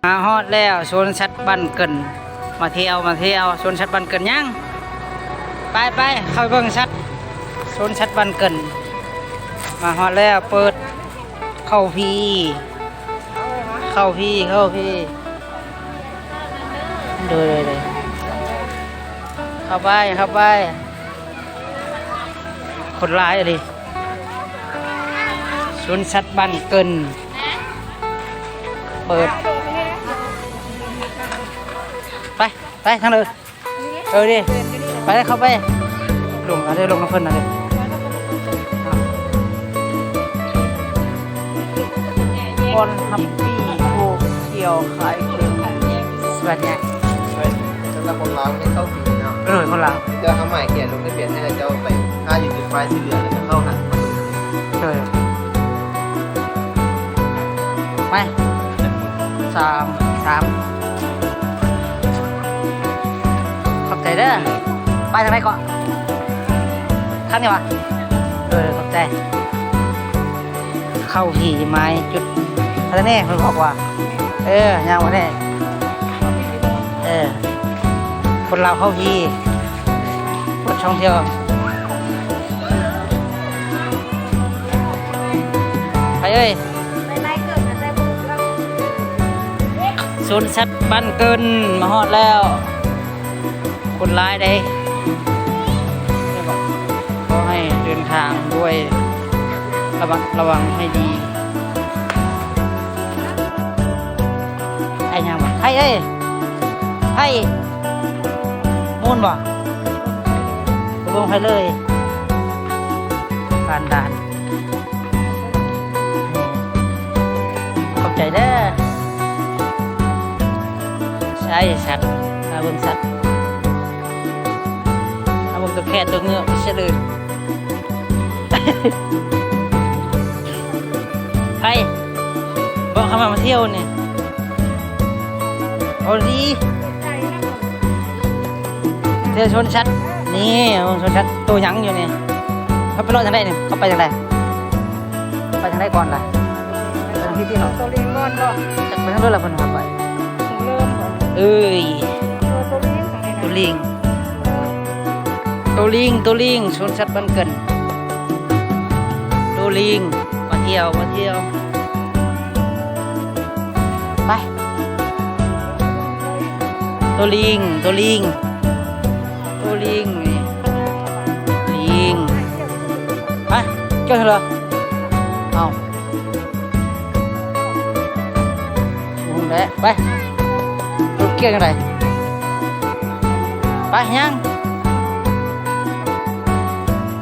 มาฮอดแล้วสวนสัตว์บ้านเกินมาเที่ยวสวนสัตว์บ้านเกินยังไปเข้าไปเบิ่งสัตว์สวนสัตว์บ้านเกินมาฮอดแล้วเปิดเข้าพี่ดูเลยเข้าไปคนร้ายเลยสวนสัตว์บ้านเกินเปิดไปทางเลยดิไปเลยเข้าไปลงอะไรลงน้ำเพิ่นอะไรคนทำปี้ผูกเกี่ยวขายเครื่องสวัสดีสำหรับคนเราไม่เข้าถึงเนาะคนเราเจ้าทำใหม่เขียนลงได้เปลี่ยนให้เจ้าไปถ้าอยู่จุดไฟสีเหลืองแล้วจะเข้าหาไปสามขอบใจเด้อไปทางไหนก่อนข้างนี้วะขอบใจเข้าที่ไม้จุดอะไรแน่คนบอกว่ายังวะเนี่ยคนเราเข้าที่คนท่องเที่ยวไปสวนสัตว์บ้านเกินมาฮอดแล้วคนร้ายได้ขอให้เดินทางด้วยระวังให้ดีไอ้ยังบ่ให้มูนบ่ลงไปเลยการด่านขอบใจเด้อใช่สัตว์อาเบิ่งสัตว์อาเบิ่งตัวแค่ตัวเงือกเฉลยไปบอกเขามาเที่ยวเนี่ยโอ้ดีเที่ยวชนชัดนี่ชนชัดตัวยังอยู่เนี่ยเขาไปรอดทางไหนเนี่ยเขาไปทางไหนไปทางไหนก่อนล่ะไปทางที่หนอตัวลิงก่อนก็จะไปทางเรื่องอะไรคนหัวไปตัวลิงชนชัดบ้านเกินตัวลิงมาเที่ยวไปตัวลิงไปเจ้าเถอะเอาลงแล้วไปตัวเกี่ยงอะไรไปยัง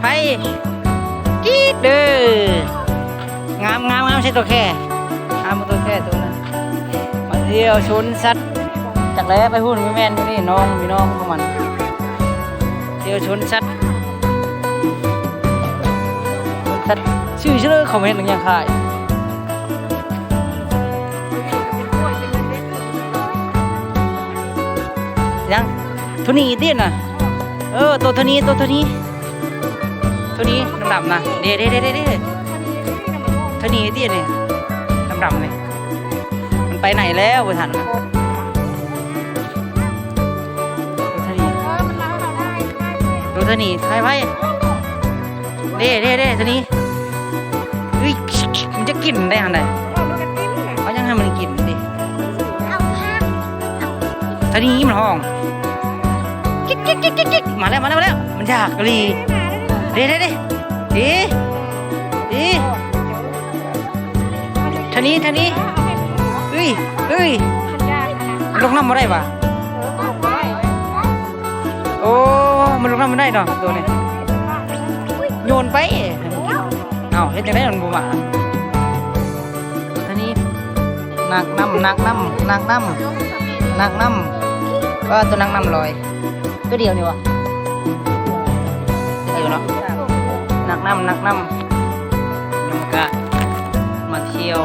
ไปจี๊ดเด้องามใช่ตัวแค่ตัวแค่ตัวนั้นมาเที่ยวชนสัตว์จากแล้วไปพูดไม่แม่นนี่น้องมีน้องของมันเที่ยวชนสัตว์ชื่อเขาไม่เห็นหรือยังขายยังทุนี้เตี้ยน่ะตัวทุนี้ดำนะเด้ทุนี้เตี้ยเนี่ยดำเนี่ยมันไปไหนแล้วไปทันตัวทุนี้ไปเด้ทุนี้มันจะกินได้หันใดเขายังให้มันกินดิทุนี้มันห้องกิ๊กมาแล้วมันอยากกะลีเด้ท่านี้มันลงน้ำมาได้ปะโอ้มันลงน้ำมาได้ดอกตัวนี้โยนไปเอาเฮ็ดยังไงมันบ่มาท่านี้หนักน้ำก็ตัวนักน้ำลอยตัวเดียวนี่วะเนาะหนักน้ำยังกะมาเที่ยว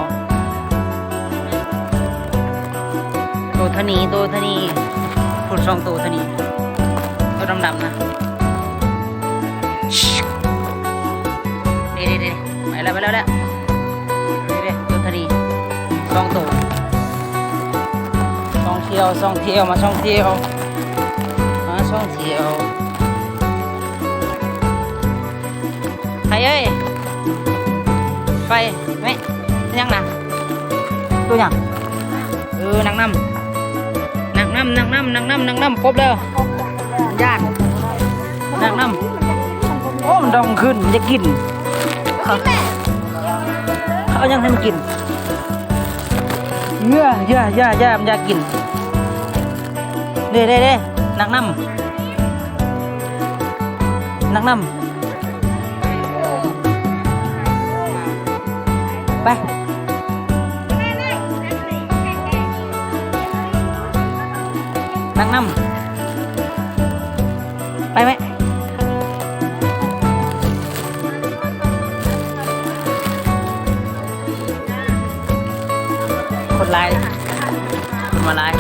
ตัวทนีพูดสองตัวทนีตัวดำนะเด้ไปแล้วตัวทนีสองตัว ที่ยวท่องเที่ยวมาท่องเที่ยวมาท่องเที่ยวใครเอ้ยไฟไหมยังนะตัวยังนังน้ำนังน้ำนังน้ำนังน้ำนังน้ำครบแล้วยากนังน้ำโอ้มันดองขึ้นมันจะกินเขายังให้มันกินเยอะมันอยากกินเด้นังน้ำนังน้ำไปนังน้ำไปไหมคนไลน์มาไลน์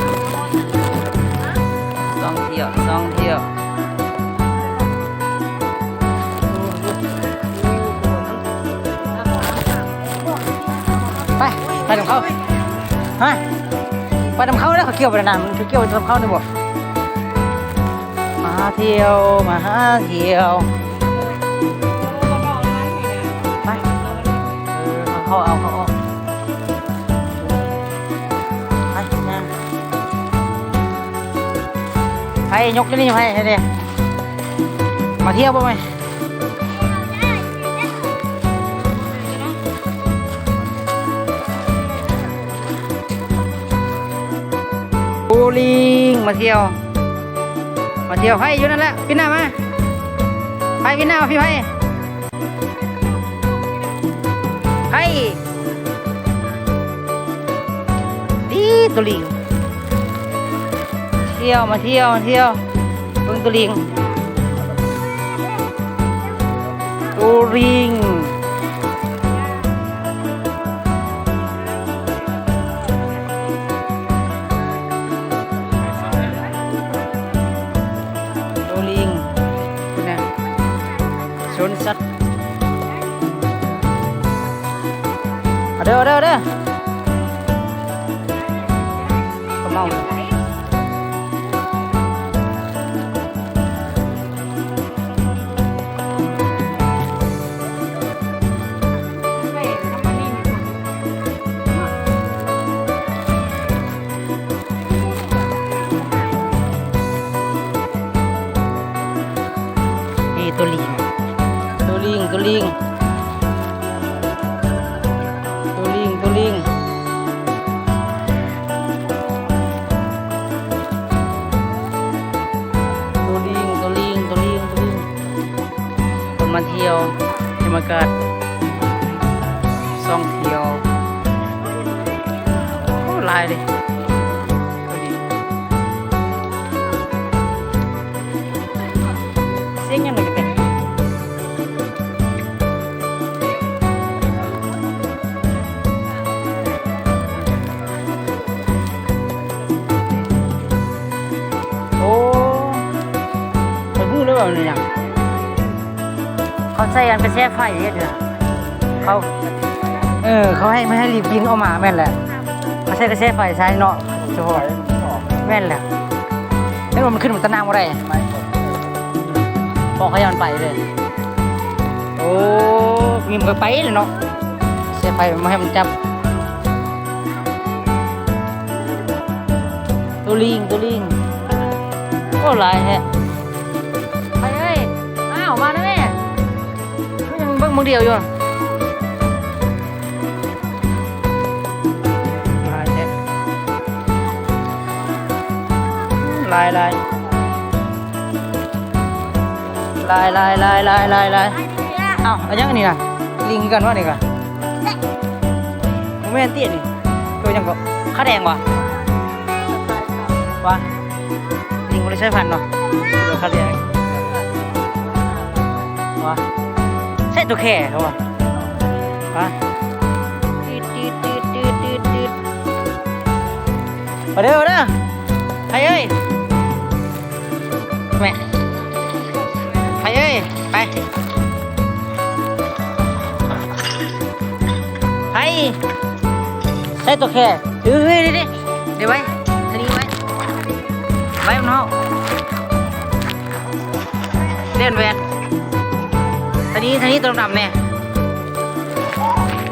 ท่องเที่ยวไปทำเขาฮะไปทำเขาแล้วเขาเกี่ยวไปนานมันคือเกี่ยวไปทำเขาเนี่ยบอกมาเที่ยวมาหาเที่ยวไปเขาเอาไปนะไปยกนี่ไปเดี๋ยวมาเที่ยวป่ะไหมบูลิงมาเที่ยวให้อยู่นั่นแหละพี่หน้ามาไปพี่หน้าพี่ให้ดีตัวลิงมาเที่ยวเบิ่งตัวลิงคุณน่ะสวนสัตว์เด้อก็เมาตัวลิงตัวลิงตัวลิงคนมาเที่ยวธรรมกาศท่องเที่ยวโอ้ลายเลยเสียงยังไงกันเนี่ยเขาใส่กันไปแช่ไฟเถอะเขาให้ไม่ให้รีบกินออกมาแม่นแหละเขาใช้กระแช่ไฟใช้เนาะเฉพาะแม่นแหละแล้วมันขึ้นมันตะนางอะไรบอกเขาย้อนไปเลยโอ้มีมันไปเลยเนาะแช่ไฟมาให้มันจับตัวลิงโอ้ลายแฮะมาแล้วแม่ยังเบิ่งมึงเดียวอยู่ลายเอ้าอันยังอันนี้นะลิงกันวะนี่กันแม่นเตี้ยนี่ตัวยังก็ข้าแดงวะลิงไม่ได้ใช้พันเนาะตัวข้าแดงใช่ตัวแค่เขาวะมาเด้อใครเอ้ยแม่ใครเอ้ยไปใช่ตัวแค่ดิเดี๋ยวไว้ทีนี้ไว้ เล่นแวนทีนี้ตรงดำเนี่ย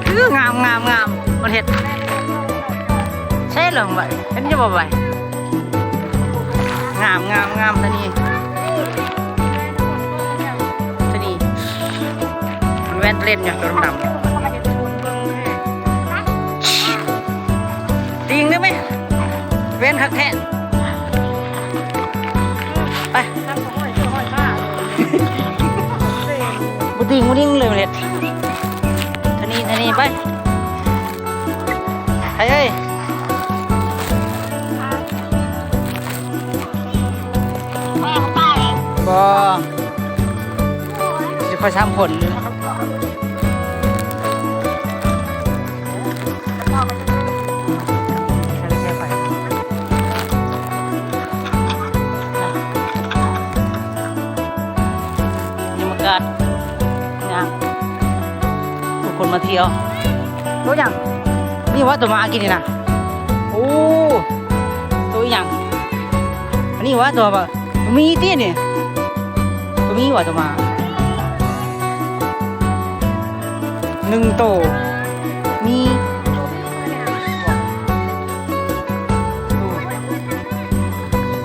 คืองามมันเห็ดใช่หรือไม่ฉันจะบอกไปงามทีนี้มันแวนเล่นอย่างตรงดำจริงได้ไหมแวนคักแท้ไปบุดิ้งเลยมันเห็ดทีนี้ไปใครเอ้ยบ่จะคอยซ้ำผลงทุกคนมาเที่ยวตัวอย่างนี่ว่าตัวมากินนี่นะโอ้ตัวอย่างอันนี้ว่าตัวแบบมีที่นี่ตัวมีว่าตัวมา1ตัวมี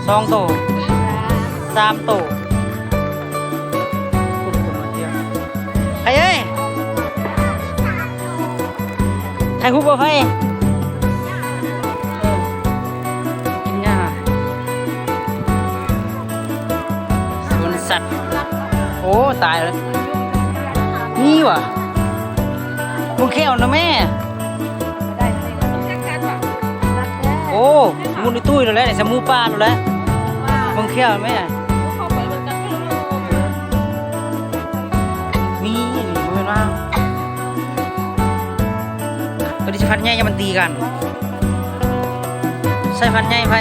2ตัว3ตัวใครเอ้ยใครคุกบ่ไฟกินหญ้าสวนสัตว์โอ้ตายเลยนี่ว่ะมึงแค่วนะแม่โอ้มูนตุ้ยแล้วเนี่ยสมูป้าแล้วมึงแค่วแม่มีมือว่างตัวนี้พันใหญ่ยังมันตีกันใส่พันใหญ่ไป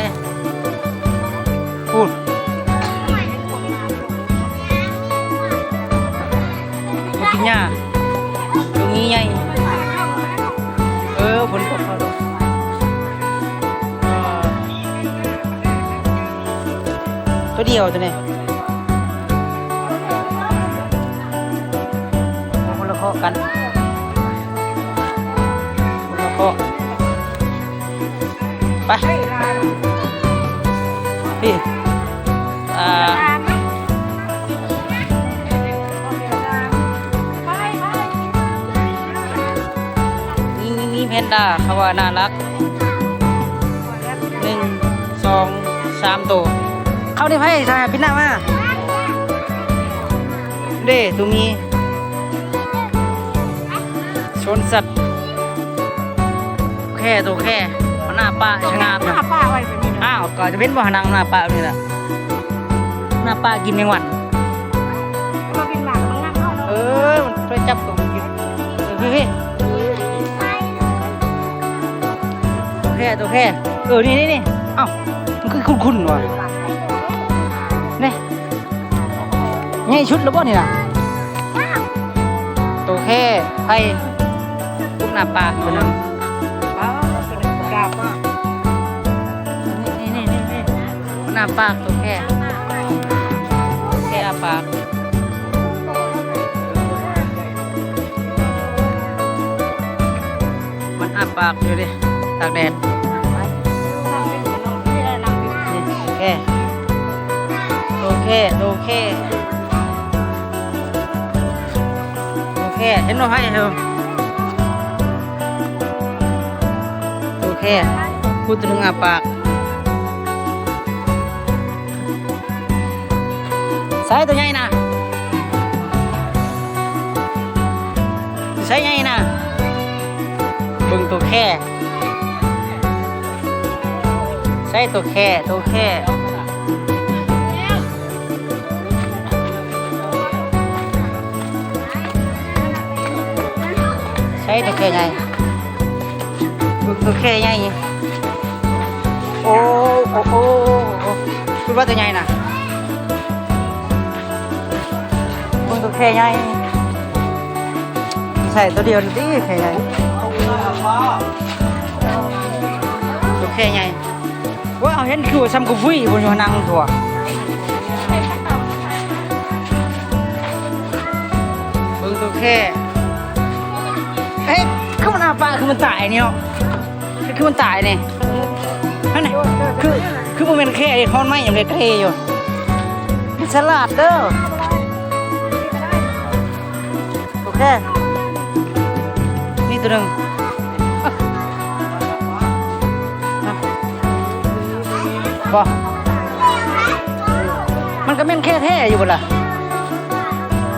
พูดมากินหญ้าตรงนี้ใหญ่ฝนตกแล้วตัวเดียวตัวนี้คนละข้อกันคนละข้อไปพี่นี่เพนด้าเขาว่าน่ารัก1 2 3ตัวเข้าได้ไพ่ใช่พินามาเด้ตรงนี้ชนสัตว์แค่ตัวแค่มันหน้าป้าชะงามหน้าป้าไว้แบบนี้อ้าวก็จะเป็นบ่หนังหน้าป้าแบบนี้แหละหน้าป้ากินแมงวันมากินหมากมันงับเข้ามันไปจับตัวกินพี่ตัวแค่นี่เอ้ามันคือคุ้นๆว่ะนี่ไงชุดแล้วบ่นี่ล่ะตัวแค่ไผ่ลูกหน้าปลาตัวนึงกราบว่านี่หน้าปากตัวแค่อาปากมันอาปากอยู่ดิตากแดดโอเคเห็นว่าให้เหรอโอเคพูดถึงอาปากใส่ตัวใหญ่นะใส่ใหญ่นะเบิ่งตัวแค่ใส่ตัวแค่ใช่ตัวแค่ใหญ่ตัวแค่ใหญ่โอ้พูดว่าตัวใหญ่นะตัวแค่ใหญ่ใช่ตัวเดียวนี่แค่ใหญ่ตัวแค่ใหญ่ว่าเอาเห็นคือซ้ำกับวิ่งบนหัวนังถั่ว แค่เฮ้ยคือมันอาปากคือมันตายนี่เนาะคือมันตายนี่นั่นไงคือมันเป็นแค่ไอ้คอนไม้อย่างเด็ดเทอยู่มันฉลาดเด้อโอเคนี่ตัวหนึ่งบ่มันก็เป็นแค่แท้อยู่บ่ล่ะ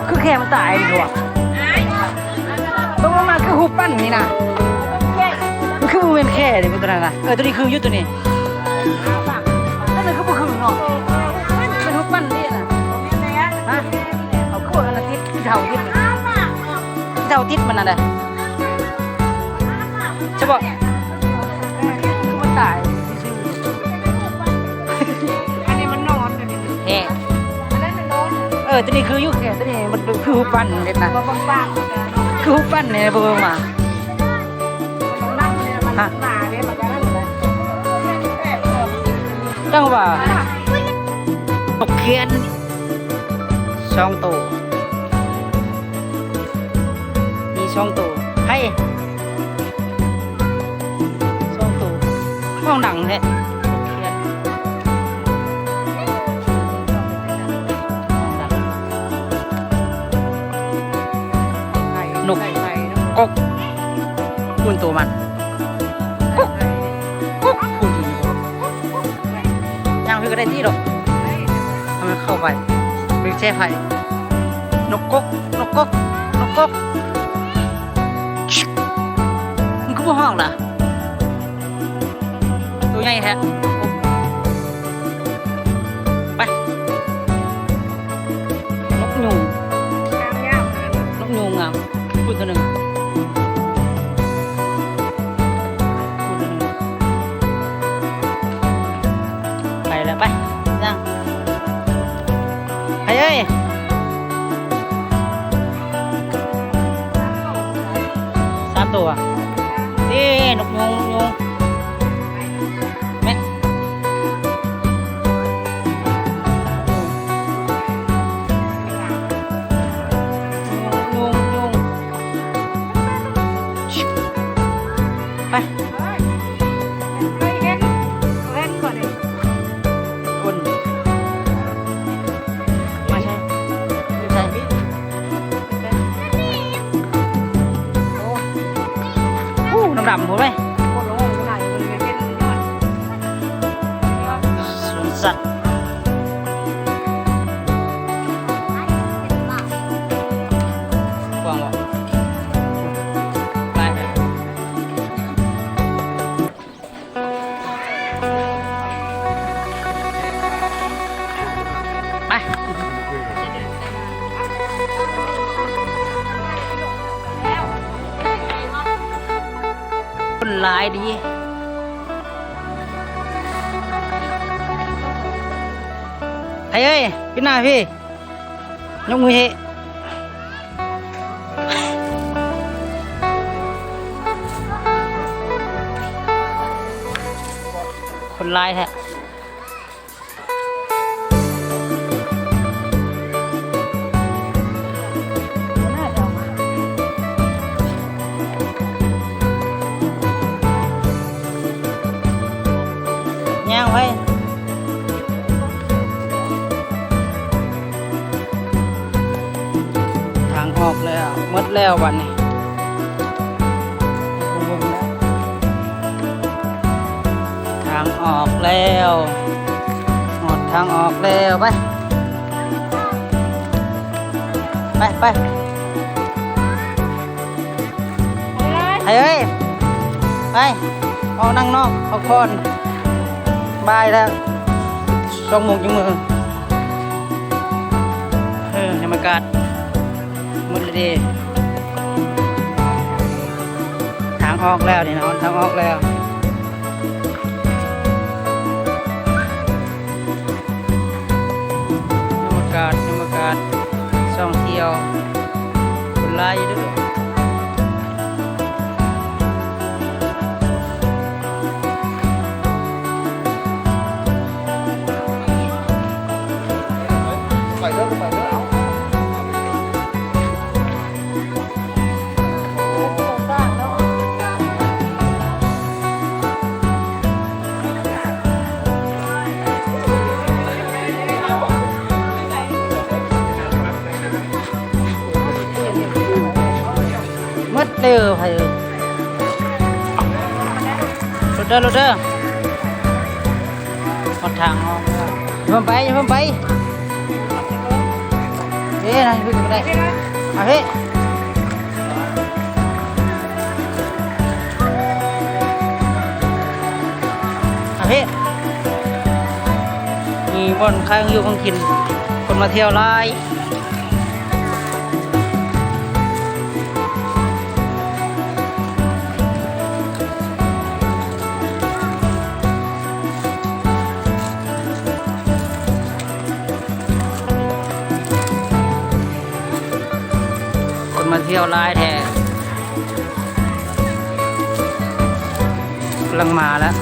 คือแค่มันตายดีกว่าตรงมาคือหูปั้นนี่นะมันคือมันเป็นแค่ดิมันตัวนั้นนะตัวนี้คือยุดตัวนี้นั่นเลยคือบุคือเนาะเป็นหูปั้นนี่นะฮะเอาขวดอันทิศที่เท่าทิศที่เท่าทิศมันน่ะเลยใช่ป่ะมันตายอันนี้มันนอนแค่ตัวนี้คือยุคแค่ตัวนี้มันคือหูปั้นเด็ดนะคือหูปั้นเนี่ยเบิ่งมาฮะจังว่าตกเขียน2 ตัวมี2 ตัวให้2 ตัวห้องหนังแท้นกกกคุณตัวมันกุ๊กกุ๊กพูดดียังพี่ก็ได้ที่หรอกทำไมเข้าไปเป็นแช่ไฟนกกกนกกกนกกกมันก็บ่ห้องล่ะตัวใหญ่แท้ไปนกยุงนกยุงงามพูดตัวหนึ่งไปแล้วไปยังไปเอ้ย3 ตัวนี่นกยุงแม่ไปคนมาใช่ไม่ใช่ดำๆผมไหมสวนสัตว์กว้างบ่ไปคนหลายดีไอ้เอ้ยพี่หน้าพี่ยกมือเฮคนหลายแท้ย่างไว้ทางออกแล้วหมดแล้ววันนี้ทางออกแล้วหมดทางออกแล้วไปไปเฮ้ยไปเอานั่งนอกเอาคอนบายแล้ว2 โมงจังมือในบรรยากาศหมดเลยดีทางออกแล้วนี่นะทางออกแล้วในบรรยากาศท่องเที่ยวคนหลายอยู่ด้วย ถเด้อรถเด้อหดทางออกอย่าเพิ่มไปอย่าเพิ่มไปเฮ้ยนะพี่ก็ได้มาพี่มาพี่มีบ่อนข้างอยู่ข้างกินคนมาเที่ยวไล่มาเที่ยวร้ายแท้กำลังมาแล้ว